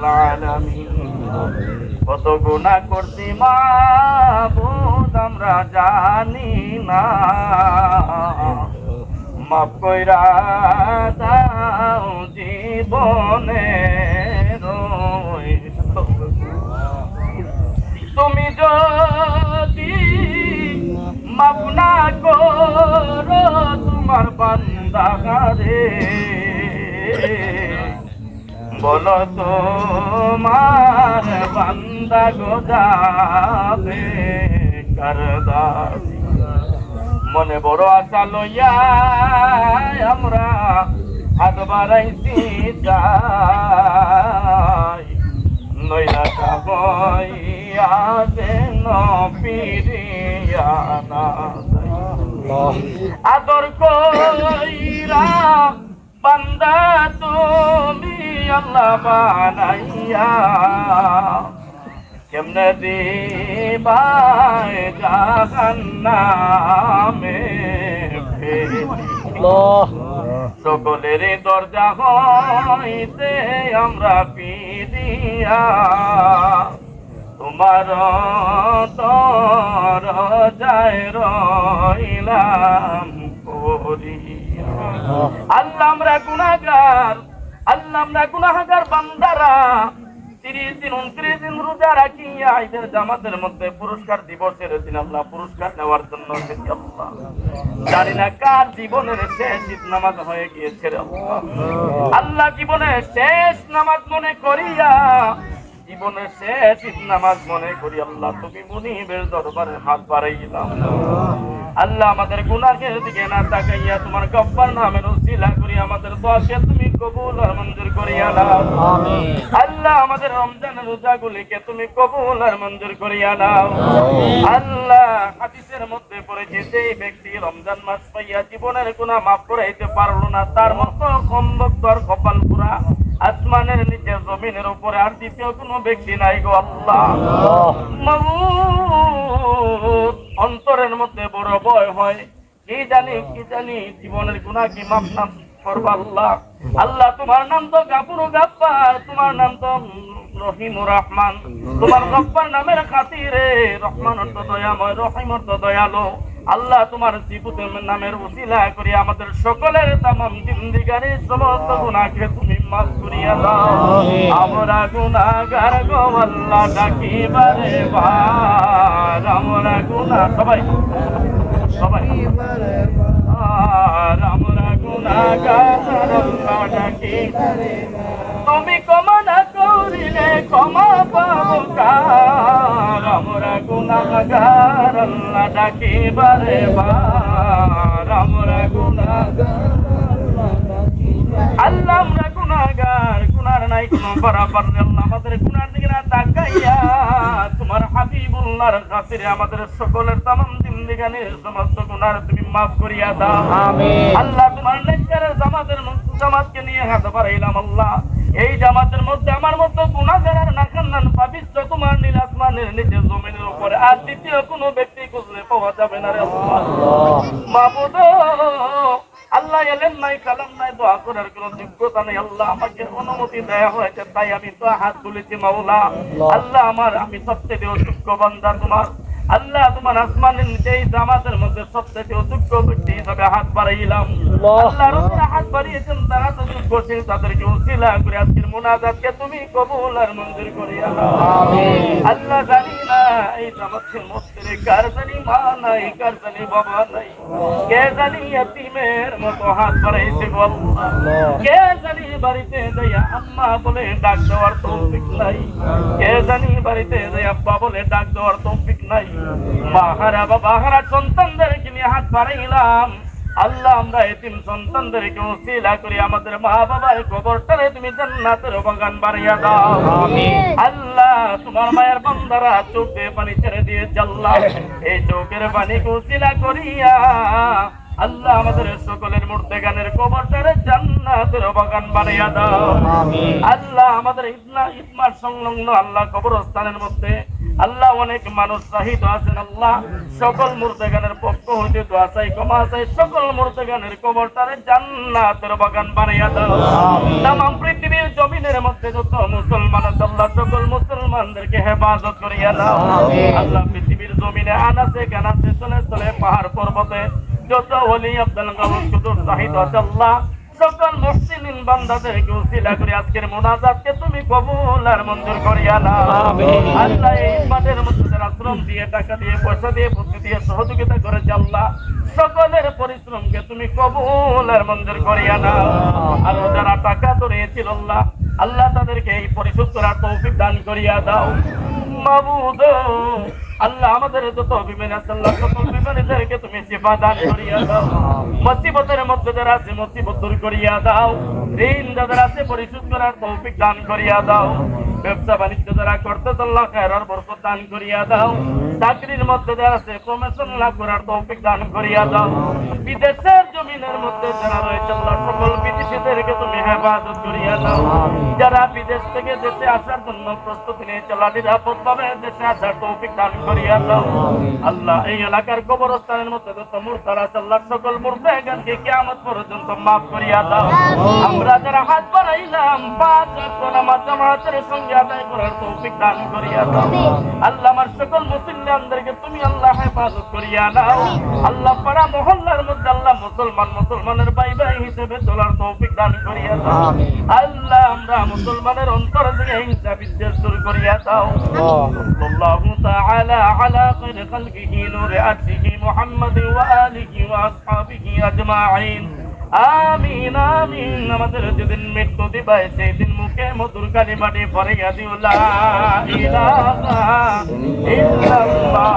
রাব্বুল আলামিন। কত গুনাহ করছি মাবুদ আমরা জানি না, মাফ কইরা দাও জীবনে। তুমি যদি মাফ না করো তোমার বান্দারে, বলো তোমার বান্দা গো যাবে কারদাসি। মনে বড় আশা লইয়া আমরা হাত বাড়াইছি যাই, নইলা কাবইয়া যেন ফিরিয়া না যাই। আদর কইরা বান্দা তুমি আল্লাহ বানাইয়া, কেমনে দিবাই জাহান্নামে সকলের দরজা হইতে আমরা পিরিয়া, তোমার দরজায় রইলাম করিয়া। আল্লাহ আমরা গুনাহগার, আল্লাহ আমরা গুনাহগার বান্দারা 30 দিন 29 দিন রোজা রাখিয়া ঈদের জামাতের মধ্যে পুরস্কার দিবসের দিন আল্লাহ পুরস্কার নেওয়ার জন্য এসেছি আল্লাহ। জানি না কার জীবনের শেষ ঈদ নামাজ হয়ে গিয়েছে আল্লাহ। জীবনের শেষ নামাজ মনে করিয়া, জীবনের শেষ ঈদ নামাজ মনে করি আল্লাহ তুমি মুনিবের দরবারে হাত বাড়াইলাম। আল্লাহ আমাদের গুনাহের দিকে না তাকাইয়া তোমার গফফার নামের উসিলা করি আমাদের দোয়াকে তুমি কবুল আর মঞ্জুর করিয়া নাও। আমিন। আল্লাহ আমাদের রমজানের রোজাগুলিকে তুমি কবুল আর মঞ্জুর করিয়া নাও। আল্লাহ হাদিসের মধ্যে পড়েছে যে ব্যক্তি রমজান মাস পাইয়া জীবনের গুনাহ মাফ করাইতে পারলো না, তার মতো কমবক্তর কপাল পুরা আসমানের নিচে জমিনের উপরে আর দ্বিতীয় কোনো ব্যক্তি নাই গো আল্লাহ। অন্তরের মধ্যে বড় ভয় হয়, কি জানি জীবনের গুনাহ কি মাফ না করবা আল্লাহ। আল্লাহ তোমার নাম তো গাফুর গাফফার, তোমার নাম তো রহিমুর রহমান। তোমার গফফার নামের খাতিরে রহমান অর্থ দয়াময়, রহিম অর্থ দয়ালু। আল্লাহ তোমার সিফাতের নামের উসিলা করি আমাদের সকলের তামাম জিন্দেগির সমস্ত গুনাহকে তুমি মাফ করিয়া দাও। আমরা গুনাহগার গো আল্লাহ ডাকিবারে বার, আমরা গুনাহ সবাই আমরা গুনাহগার আল্লাহ ডাকিবারে, তুমি ক্ষমা না করিলে ক্ষমা পাবো কার। আমরা গুনাহগার আল্লাহ ডাকিবারে বার, আমরা গুনাহগার আল্লাহ আমরা গুনাহগার, গুনার নাই কোনো বরাবর। আল্লাহ আমাদের গুনার দিকে না তাকাইয়া তোমার হাবিবুল্লাহর খাতিরে আমাদের সকলের তামাম জিন্দেগানির সমস্ত গুনাহ তুমি মাফ করিয়া দাও। আমিন। আল্লাহ তোমার নেককারের জামাতকে নিয়ে হাত বাড়াইলাম আল্লাহ। এই জামাতের মধ্যে আমার মতো গুনাহগার আর নাখান্নান পাবিত্র তোমার নীল আসমানের নিচে জমিনের উপরে আর দ্বিতীয় কোনো ব্যক্তি খুঁজলে পাওয়া যাবে না রে আল্লাহ। মাবুদ আল্লাহ এলেন নাই, কালাম নাই, দোয়া করার কোন যোগ্যতা নেই আল্লাহ। আমাকে অনুমতি দেয়া হয়েছে তাই আমি তো হাত তুলেছি মাওলা। আল্লাহ আমি সবচেয়ে অযোগ্য বান্দা তোমার। আল্লাহ তোমার আসমানের নিচে এই জামাতের মধ্যে সবচেয়ে অযোগ্য ব্যক্তি হিসাবে হাত বাড়াইলাম। আল্লাহ যারা হাত বাড়িয়েছেন তারা তো যোগ্য, তাদেরকে উসিলা করে আজকের মুনাজাতকে তুমি কবুল আর মঞ্জুর করিয়া দাও। আমিন। আল্লাহ জানি না এই জামাতের মধ্যে কার জানি মা নাই, কার জানি বাবা নাই, কে জানি এতিমের মতো হাত বাড়াইছে গো আল্লাহ। কে জানি বাড়িতে যাইয়া আম্মা বলে ডাক দেওয়ার তৌফিক নাই, কে জানি বাড়িতে যাইয়া আব্বা বলে ডাক দেওয়ার তৌফিক নাই। মা হারা বাবা হারা সন্তানদেরকে নিয়ে হাত বাড়াইলাম আল্লাহ। আমরা এতিম সন্তানদেরকে উসিলা করি আমাদের মা বাবার কবরটারে তুমি জান্নাতের বাগান বানাইয়া দাও। আমিন। আল্লাহ তোমার মায়ের বান্দারা চোখে পানি ছেড়ে দিয়েছে আল্লাহ, এই চোখের পানিকে উসিলা করিয়া আল্লাহ আমাদের সকলের মুর্দেগানের কবরটারে জান্নাতের বাগান বানাইয়া দাও। আমিন। আল্লাহ আমাদের ইসমার সংলগ্ন আল্লাহ কবরস্থানের মধ্যে আল্লাহ অনেক মানুষ চাহিদ আছেন আল্লাহ সকল মুর্দেগানের পক্ষ হইতে দোয়া চাই ক্ষমা চাই সকল মুর্দেগানের কবরটারে জান্নাতের বাগান বানাইয়া দাও তাম পৃথিবীর জমিনের মধ্যে যত মুসলমান আছে আল্লাহ সকল মুসলমানদেরকে হেফাজত করিয়া দাও আল্লাহ পৃথিবীর জমিনে আনাচে কানাচে চলে চলে পাহাড় পর্বতে যত ওলি আব্দুল গাফুর কুতুব চাহিদ আছে আল্লাহ সকল মুসলিম বান্দাদেরকে উসিলা করে আজকের মুনাজাতকে তুমি কবুল আর মঞ্জুর করিয়া নাও আল্লাহ এই মাঠের মধ্যে যারা শ্রম দিয়ে টাকা দিয়ে পয়সা দিয়ে বুদ্ধি দিয়ে সহযোগিতা করেছে আল্লাহ সকলের পরিশ্রমকে তুমি কবুল আর মঞ্জুর করিয়া নাও আর যারা টাকা ধরিয়েছিল আল্লাহ আল্লাহ তাদেরকে এই পরিশোধ করার তৌফিক দান করিয়া দাও মাবুদ আল্লাহ আমাদের যত বিমান আছে আল্লাহ সকল বিমানীদেরকে তুমি শিফা দান করিয়া দাও মুসিবতের মধ্যে যারা আছে মুসিবত দূর করিয়া দাও ঋণ যাদের আছে পরিশোধ করার তৌফিক দান করিয়া দাও ব্যবসা বাণিজ্য যারা করতেছে আল্লাহ খায়রার বরকত দান করিয়া দাও চাকরির মধ্যে যারা আছে প্রমোশন লাভ করার তৌফিক দান করিয়া দাও বিদেশের জমিনের মধ্যে যারা রয়েছে আল্লাহ সকল বিদেশিদেরকে তুমি হেফাজত করিয়া দাও যারা বিদেশ থেকে দেশে আসার জন্য প্রস্তুতি নিয়ে চলা নিরাপদভাবে দেশে আসার তৌফিক দান করিয়া দাও আল্লাহ এই এলাকার কবরস্থানের মধ্যে যত মুরতার আছে আল্লাহ সকল মুরতাগানকে কিয়ামত পর্যন্ত মাফ করিয়া দাও আমরা যারা হাত বাড়াইলাম পাঁচ ওয়াক্ত নামাজ জামাতের সঙ্গে আদায় করার তৌফিক দান করিয়া দাও আল্লাহ আমার সকল মুসলিমদেরকে তুমি আল্লাহ হেফাজত করিয়া দাও আল্লাহ পাড়া মহল্লার মধ্যে আল্লাহ মুসলমানের ভাই ভাই হিসেবে চলার তৌফিক দান করিয়া দাও আল্লাহ আমরা মুসলমানের অন্তর থেকে হিংসা বিদ্বেষ দূর করিয়া দাও সাল্লাল্লাহু তাআলা আলা খায়রি খালকিহি নূরে আরশিহি মুহাম্মাদ ওয়া আলিহি ওয়া আসহাবিহি আজমাইন আমিন আমিন আমাদের যেদিন মৃত্যু দিবে সেই দিন মুখে মধুর কালিমাটি পড়িয়া দিও লা ইলাহা ইল্লাল্লাহ